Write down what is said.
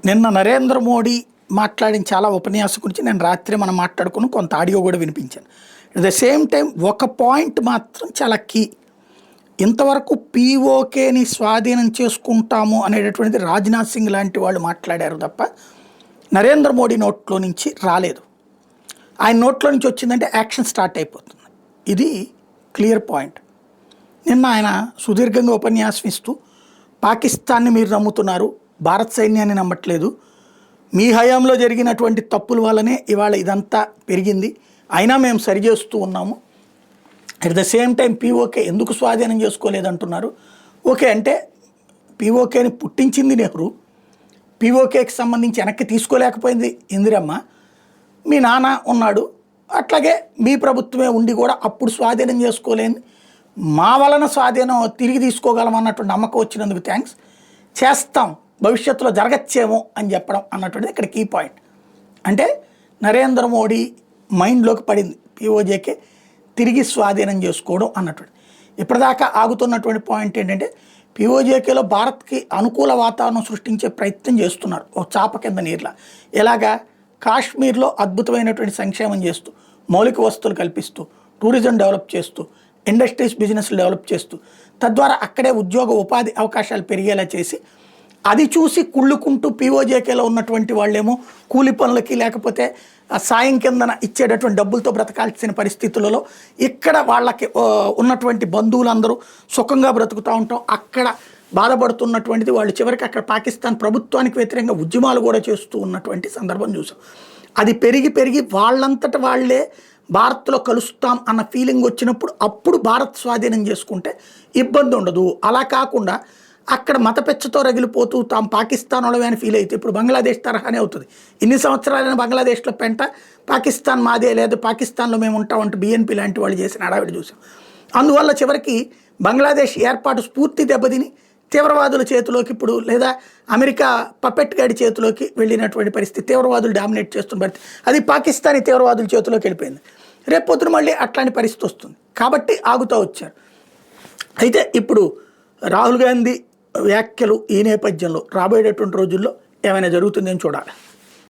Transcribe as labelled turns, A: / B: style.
A: నిన్న నరేంద్ర మోడీ మాట్లాడిన చాలా ఉపన్యాసం గురించి నేను రాత్రి మనం మాట్లాడుకుని కొంత ఆడియో కూడా వినిపించాను. అట్ ద సేమ్ టైం ఒక పాయింట్ మాత్రం చాలా కీ. ఇంతవరకు పీఓకేని స్వాధీనం చేసుకుంటాము అనేటటువంటిది రాజ్నాథ్ సింగ్ లాంటి వాళ్ళు మాట్లాడారు తప్ప నరేంద్ర మోడీ నోట్లో నుంచి రాలేదు. ఆయన నోట్లో నుంచి వచ్చిందంటే యాక్షన్ స్టార్ట్ అయిపోతుంది. ఇది క్లియర్ పాయింట్. నిన్న ఆయన సుదీర్ఘంగా ఉపన్యాసం ఇస్తూ పాకిస్తాన్ని మీరు నమ్ముతున్నారు, భారత సైన్యాన్ని నమ్మట్లేదు, మీ హయాంలో జరిగినటువంటి తప్పుల వల్లనే ఇవాళ ఇదంతా పెరిగింది, అయినా మేము సరిచేస్తూ ఉన్నాము. At the same time PoK ఎందుకు స్వాధీనం చేసుకోలేదంటున్నారు. ఓకే అంటే పీఓకేని పుట్టించింది నెహ్రూ, పీఓకేకి సంబంధించి వెనక్కి తీసుకోలేకపోయింది ఇందిరమ్మ, మీ నాన్న ఉన్నాడు, అట్లాగే మీ ప్రభుత్వమే ఉండి కూడా అప్పుడు స్వాధీనం చేసుకోలేని మా వలన స్వాధీనం తిరిగి తీసుకోగలం అన్నటువంటి నమ్మకం వచ్చినందుకు థ్యాంక్స్, చేస్తాం, భవిష్యత్తులో జరగచ్చేమో అని చెప్పడం అన్నటువంటిది ఇక్కడ కీ పాయింట్. అంటే నరేంద్ర మోడీ మైండ్లోకి పడింది పీఓజేకే తిరిగి స్వాధీనం చేసుకోవడం అన్నటువంటి. ఇప్పటిదాకా ఆగుతున్నటువంటి పాయింట్ ఏంటంటే పీఓజేకేలో భారత్కి అనుకూల వాతావరణం సృష్టించే ప్రయత్నం చేస్తున్నారు ఒక చాప కింద నీరులా. ఎలాగా కాశ్మీర్లో అద్భుతమైనటువంటి సంక్షేమం చేస్తూ, మౌలిక వసతులు కల్పిస్తూ, టూరిజం డెవలప్ చేస్తూ, ఇండస్ట్రీస్ బిజినెస్లు డెవలప్ చేస్తూ, తద్వారా అక్కడే ఉద్యోగ ఉపాధి అవకాశాలు పెరిగేలా చేసి, అది చూసి కుళ్ళుకుంటూ పీఓజేకేలో ఉన్నటువంటి వాళ్ళేమో కూలి పనులకి లేకపోతే సాయం కిందన ఇచ్చేటటువంటి డబ్బులతో బ్రతకాల్సిన పరిస్థితులలో ఇక్కడ వాళ్ళకి ఉన్నటువంటి బంధువులందరూ సుఖంగా బ్రతుకుతూ ఉంటాం, అక్కడ బాధపడుతున్నటువంటిది వాళ్ళు చివరికి అక్కడ పాకిస్తాన్ ప్రభుత్వానికి వ్యతిరేకంగా ఉద్యమాలు కూడా చేస్తూ ఉన్నటువంటి సందర్భం చూసాం. అది పెరిగి పెరిగి వాళ్ళంతట వాళ్ళే భారత్లో కలుస్తాం అన్న ఫీలింగ్ వచ్చినప్పుడు అప్పుడు భారత్ స్వాధీనం చేసుకుంటే ఇబ్బంది ఉండదు. అలా కాకుండా అక్కడ మతపెచ్చతో రగిలిపోతూ తాము పాకిస్తాన్ వాళ్ళమే అని ఫీల్ అయితే ఇప్పుడు బంగ్లాదేశ్ తరహానే అవుతుంది. ఇన్ని సంవత్సరాలైనా బంగ్లాదేశ్లో పెంట పాకిస్తాన్ మాదే, లేదు పాకిస్తాన్లో మేము ఉంటామంటూ బీఎన్పీ లాంటి వాళ్ళు చేసిన హడావిడి చూసాం. అందువల్ల చివరికి బంగ్లాదేశ్ ఏర్పాటు స్ఫూర్తి దెబ్బతిని తీవ్రవాదుల చేతిలోకి ఇప్పుడు, లేదా అమెరికా పపెట్ గాడి చేతిలోకి వెళ్ళినటువంటి పరిస్థితి, తీవ్రవాదులు డామినేట్ చేస్తున్న పరిస్థితి, అది పాకిస్తానీ తీవ్రవాదుల చేతిలోకి వెళ్ళిపోయింది. రేపు పొద్దున మళ్ళీ అట్లాంటి పరిస్థితి వస్తుంది కాబట్టి ఆగుతూ వచ్చారు. అయితే ఇప్పుడు రాహుల్ గాంధీ వ్యాఖ్యలు ఈ నేపథ్యంలో రాబోయేటటువంటి రోజుల్లో ఏమైనా జరుగుతుందని చూడాలి.